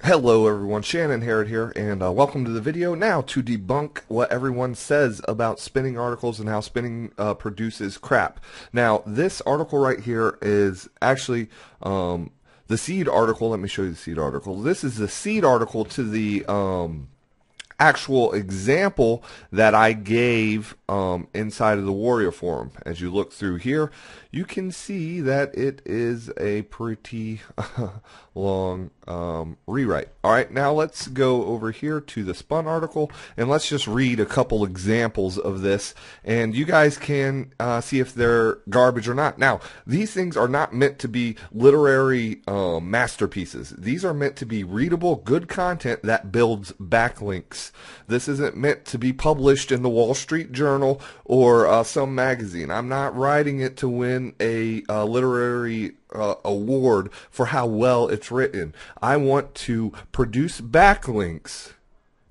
Hello everyone, Shannon Harrod here, and welcome to the video. Now to debunk what everyone says about spinning articles and how spinning produces crap. Now this article right here is actually the seed article. Let me show you the seed article. This is the seed article to the actual example that I gave inside of the Warrior Forum. As you look through here, you can see that it is a pretty long rewrite. Alright, now let's go over here to the spun article and let's just read a couple examples of this, and you guys can see if they're garbage or not. Now, these things are not meant to be literary masterpieces. These are meant to be readable, good content that builds backlinks. This isn't meant to be published in the Wall Street Journal or some magazine. I'm not writing it to win a literary award for how well it's written. I want to produce backlinks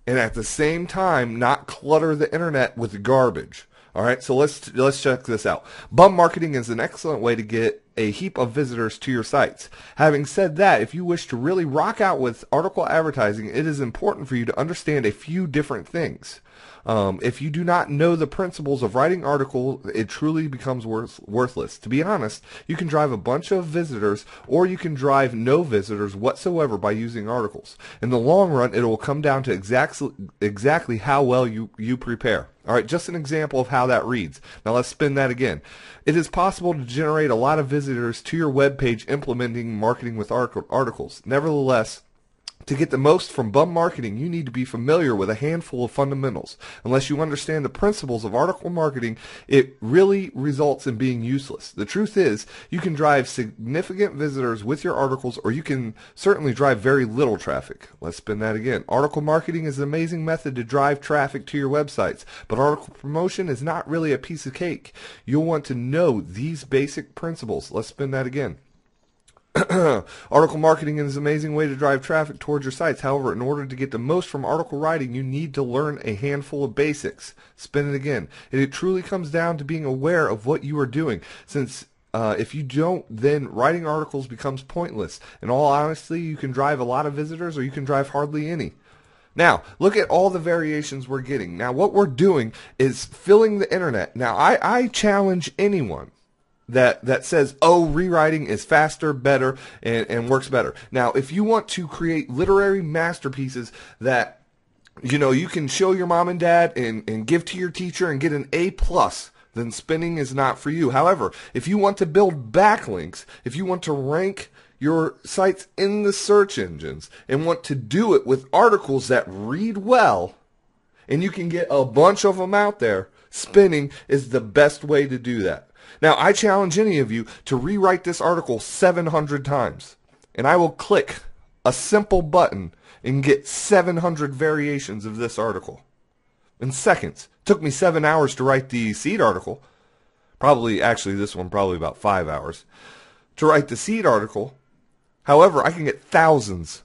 and at the same time not clutter the internet with garbage. Alright, so let's check this out. Bum marketing is an excellent way to get a heap of visitors to your sites. Having said that, if you wish to really rock out with article advertising, it is important for you to understand a few different things. If you do not know the principles of writing articles, it truly becomes worthless. To be honest, you can drive a bunch of visitors or you can drive no visitors whatsoever by using articles. In the long run, it will come down to exactly how well you prepare. Alright, just an example of how that reads. Now let's spin that again. It is possible to generate a lot of visitors to your web page implementing marketing with articles. Nevertheless, to get the most from bum marketing, you need to be familiar with a handful of fundamentals. Unless you understand the principles of article marketing, it really results in being useless. The truth is, you can drive significant visitors with your articles, or you can certainly drive very little traffic. Let's spin that again. Article marketing is an amazing method to drive traffic to your websites, but article promotion is not really a piece of cake. You'll want to know these basic principles. Let's spin that again. Article marketing is an amazing way to drive traffic towards your sites. However, in order to get the most from article writing, you need to learn a handful of basics. Spin it again. And it truly comes down to being aware of what you are doing. Since if you don't, then writing articles becomes pointless. In all honesty, you can drive a lot of visitors or you can drive hardly any. Now, look at all the variations we're getting. Now, what we're doing is filling the internet. Now, I challenge anyone that says, oh, rewriting is faster, better, and works better. Now, if you want to create literary masterpieces that, you know, you can show your mom and dad and give to your teacher and get an A+, then spinning is not for you. However, if you want to build backlinks, if you want to rank your sites in the search engines and want to do it with articles that read well, and you can get a bunch of them out there, spinning is the best way to do that. Now, I challenge any of you to rewrite this article 700 times, and I will click a simple button and get 700 variations of this article in seconds. It took me 7 hours to write the seed article. Actually, this one probably about 5 hours to write the seed article. However, I can get thousands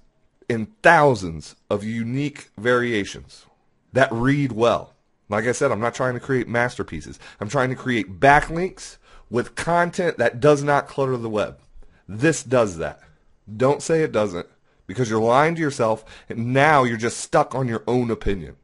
and thousands of unique variations that read well. Like I said, I'm not trying to create masterpieces. I'm trying to create backlinks with content that does not clutter the web. This does that. Don't say it doesn't, because you're lying to yourself, and now you're just stuck on your own opinion.